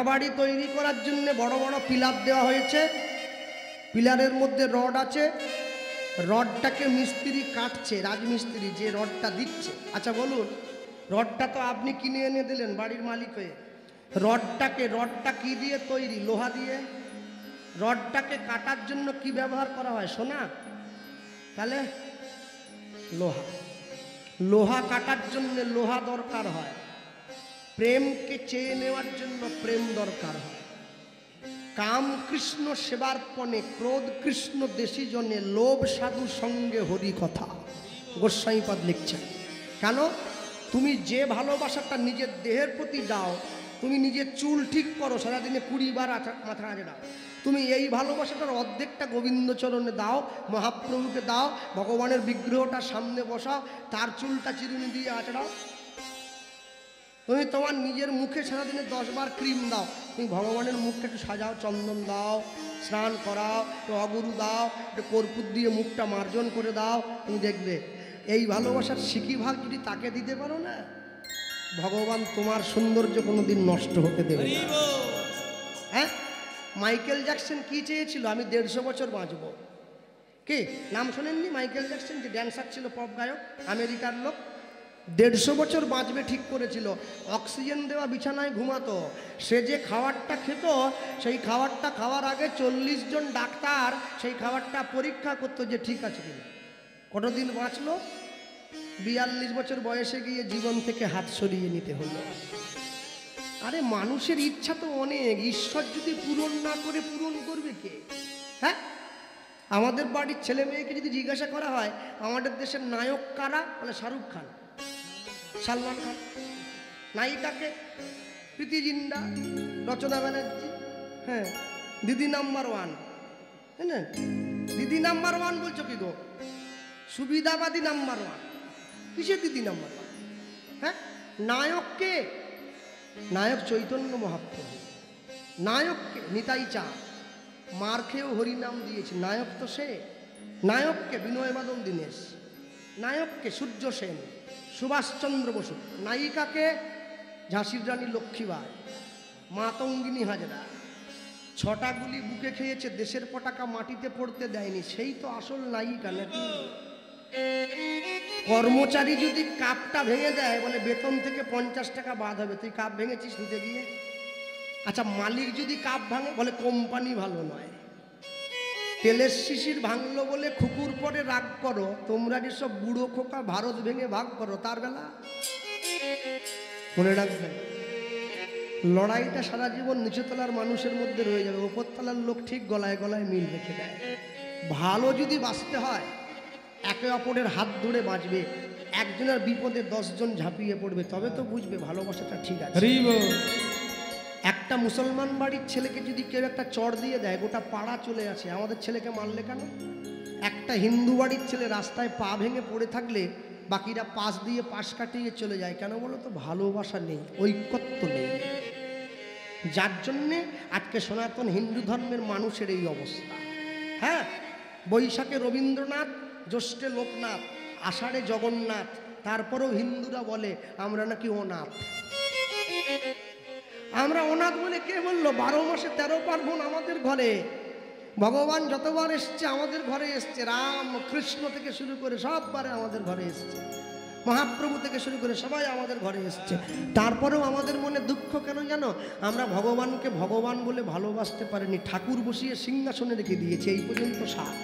বাড়ি তৈরি করার জন্য বড় বড় পিলার দেওয়া হয়েছে। পিলারের মধ্যে রড আছে, রডটাকে মিস্ত্রি কাটছে, রাজমিস্ত্রি যে রডটা দিচ্ছে। আচ্ছা বলুন, রডটা তো আপনি কিনে এনে দিলেন বাড়ির মালিক হয়ে, রডটা কি দিয়ে তৈরি? লোহা দিয়ে। রডটাকে কাটার জন্য কি ব্যবহার করা হয়? সোনা? তাহলে লোহা কাটার জন্য লোহা দরকার হয়, প্রেমকে চেয়ে নেওয়ার জন্য প্রেম দরকার হয়। কাম কৃষ্ণ সেবার্পণে, ক্রোধ কৃষ্ণ দেশি জনে, লোভ সাধু সঙ্গে হরি কথা। গোস্বামীপাদ লিখছেন। কেন? তুমি যে ভালোবাসাটা নিজের দেহের প্রতি দাও, তুমি নিজের চুল ঠিক করো, সারাদিনে 20 বার মাথা আঁচড়ে দাও, তুমি এই ভালোবাসাটার অর্ধেকটা গোবিন্দচরণে দাও, মহাপ্রভুকে দাও, ভগবানের বিগ্রহটা সামনে বসাও, তার চুলটা চিরুনি দিয়ে আঁচড়াও। তুমি তোমার নিজের মুখে সারাদিনে 10 বার ক্রিম দাও, তুমি ভগবানের মুখটা একটু সাজাও, চন্দন দাও, স্নান করাও, একটু অগুরু দাও, একটু কর্পূর দিয়ে মুখটা মার্জন করে দাও, তুমি দেখবে এই ভালোবাসার সিকি ভাগ যদি তাকে দিতে পারো না, ভগবান তোমার সৌন্দর্য কোনোদিন নষ্ট হতে দেবে না। হ্যাঁ, মাইকেল জ্যাকসন কি চেয়েছিল? আমি 150 বছর বাঁচব। কি নাম শোনেননি? মাইকেল জ্যাকসন, যে ড্যান্সার ছিল, পপ গায়ক, আমেরিকার লোক, 150 বছর বাঁচবে ঠিক করেছিল। অক্সিজেন দেওয়া বিছানায় ঘুমাতো। সে যে খাবারটা খেত, সেই খাবারটা খাওয়ার আগে 40 জন ডাক্তার সেই খাবারটা পরীক্ষা করতো যে ঠিক আছে কিনা। কতদিন বাঁচলো? 42 বছর বয়সে গিয়ে জীবন থেকে হাত সরিয়ে নিতে হলো। আরে মানুষের ইচ্ছা তো অনেক, ঈশ্বর যদি পূরণ না করে পূরণ করবে কে? হ্যাঁ, আমাদের বাড়ির ছেলে মেয়েকে যদি জিজ্ঞাসা করা হয় আমাদের দেশের নায়ক কারা, বলে শাহরুখ খান, সালমান খান। নায়িকাকে প্রীতি জিন্ডা, রচনা ব্যানার্জি। হ্যাঁ, দিদি নাম্বার 1। হ্যাঁ না, দিদি নাম্বার 1 বলছো কি গো? সুবিধাবাদী নাম্বার 1। কিসের দিদি নাম্বার 1? হ্যাঁ, নায়ককে, নায়ক চৈতন্য মহাপ্রভু, নায়ককে নিতাই চাঁদ, মার খেয়েও হরিনাম দিয়েছে, নায়ক তো সে। নায়ককে বিনয় বাদল দীনেশ, নায়ককে সূর্য সেন, সুভাষচন্দ্র বসু, নায়িকাকে ঝাঁসির রানী লক্ষ্মীবাই, মাতঙ্গিনী হাজরা। 6টা গুলি বুকে খেয়েছে, দেশের পতাকা মাটিতে পড়তে দেয়নি, সেই তো আসল নায়িকা নাকি? কর্মচারী যদি কাপটা ভেঙে দেয়, বলে বেতন থেকে 50 টাকা বাদ হবে, তুই কাপ ভেঙেছিস নিতে গিয়ে। আচ্ছা, মালিক যদি কাপ ভাঙে, বলে কোম্পানি ভালো নয়। তেলের শিশির ভাঙলো বলে খুকুর পরে রাগ করো, তোমরা যেসব বুড়ো খোকা ভারত ভেঙে ভাগ করো, তার বেলা মনে রাখবেন, লড়াইটা সারা জীবন নিচুতলার মানুষের মধ্যে রয়ে যাবে, উপরতলার লোক ঠিক গলায় গলায় মিল রেখে দেয়। ভালো যদি বাঁচতে হয়, একে অপরের হাত ধরে বাঁচবে, একজনের বিপদে 10 জন ঝাঁপিয়ে পড়বে, তবে তো বুঝবে ভালোবাসাটা ঠিক আছে। একটা মুসলমান বাড়ির ছেলেকে যদি কেউ একটা চড় দিয়ে দেয়, গোটা পাড়া চলে আসে, আমাদের ছেলেকে মারলে কেন? একটা হিন্দু বাড়ির ছেলে রাস্তায় পা ভেঙে পড়ে থাকলে বাকিরা পাশ দিয়ে পাশ কাটিয়ে চলে যায়, কেন বলো তো? ভালোবাসা নেই, ঐক্যত্ব নেই। যার জন্যে আজকে সনাতন হিন্দু ধর্মের মানুষের এই অবস্থা। হ্যাঁ, বৈশাখে রবীন্দ্রনাথ, জ্যৈষ্ঠে লোকনাথ, আষাঢ়ে জগন্নাথ, তারপরেও হিন্দুরা বলে আমরা নাকি অনাথ। আমরা অনাথ বলে কে বললো? 12 মাসে 13 পার্বণ আমাদের ঘরে। ভগবান যতবার এসছে আমাদের ঘরে এসছে, রাম কৃষ্ণ থেকে শুরু করে সববারে আমাদের ঘরে এসছে, মহাপ্রভু থেকে শুরু করে সবাই আমাদের ঘরে এসছে। তারপরেও আমাদের মনে দুঃখ কেন জানো? আমরা ভগবানকে ভগবান বলে ভালোবাসতে পারিনি, ঠাকুর বসিয়ে সিংহাসনে রেখে দিয়েছে। এই পর্যন্ত সার,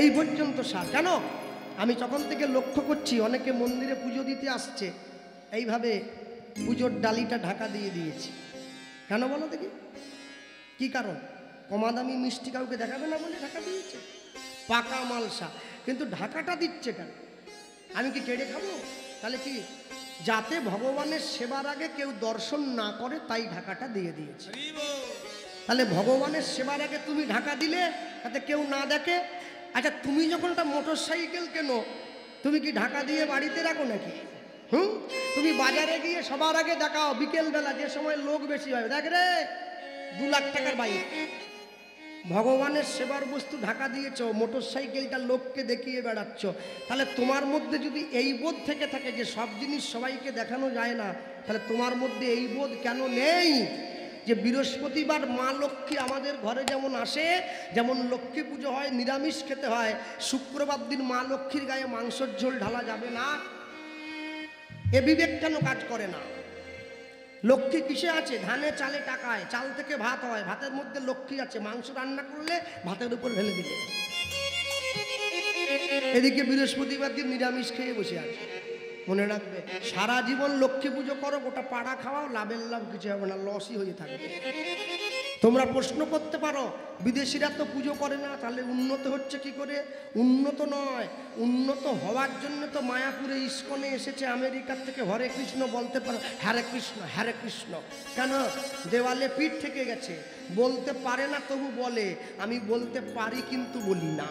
এই পর্যন্ত সার। কেন? আমি যখন থেকে লক্ষ্য করছি, অনেকে মন্দিরে পুজো দিতে আসছে, এইভাবে পুজোর ডালিটা ঢাকা দিয়ে দিয়েছে। কেন বলো দেখি? কি কারণ? কমা দামি মিষ্টি কাউকে দেখাবে না বলে ঢাকা দিয়েছে? পাকা মালসা। কিন্তু ঢাকাটা দিচ্ছে কেন? আমি কি কেড়ে খাবো? তাহলে কি, যাতে ভগবানের সেবার আগে কেউ দর্শন না করে, তাই ঢাকাটা দিয়ে দিয়েছে। তাহলে ভগবানের সেবার আগে তুমি ঢাকা দিলে যাতে কেউ না দেখে। আচ্ছা, তুমি যখন একটা মোটর সাইকেল কেনো, তুমি কি ঢাকা দিয়ে বাড়িতে রাখো নাকি? তুমি বাজারে গিয়ে সবার আগে দেখাও, বিকেলবেলা যে সময় লোক বেশি হয়, দেখ রে 2 লাখ টাকার বাইক। ভগবানের সেবার বস্তু ঢাকা দিয়েছ, মোটর সাইকেলটা লোককে দেখিয়ে বেড়াচ্ছ। তাহলে তোমার মধ্যে যদি এই বোধ থেকে থাকে যে সব জিনিস সবাইকে দেখানো যায় না, তাহলে তোমার মধ্যে এই বোধ কেন নেই? যে বৃহস্পতিবার মা লক্ষ্মী আমাদের ঘরে যেমন আসে, যেমন লক্ষ্মী পুজো হয় নিরামিষ খেতে হয়, শুক্রবার দিন মা লক্ষ্মীর গায়ে মাংসের ঝোল ঢালা যাবে না? এ বিবেক কেন কাজ করে না? লক্ষ্মী কিসে আছে? ধানে চালে টাকায়, চাল থেকে ভাত হয়, ভাতের মধ্যে লক্ষ্মী আছে। মাংস রান্না করলে ভাতের উপর ঢেলে দিলে, এদিকে বৃহস্পতিবার দিন নিরামিষ খেয়ে বসে আছে। মনে রাখবে, সারা জীবন লক্ষ্মী পুজো করো, গোটা পাড়া খাওয়াও, লাভের লাভ কিছু হবে না, লসই হয়ে থাকবে। তোমরা প্রশ্ন করতে পারো, বিদেশিরা তো পুজো করে না, তাহলে উন্নত হচ্ছে কি করে? উন্নত নয়, উন্নত হওয়ার জন্য তো মায়াপুরে ইস্কনে এসেছে আমেরিকার থেকে। হরে কৃষ্ণ বলতে পারো, হরে কৃষ্ণ হরে কৃষ্ণ কেন? দেওয়ালে পিঠ থেকে গেছে, বলতে পারে না তবু বলে, আমি বলতে পারি কিন্তু বলি না।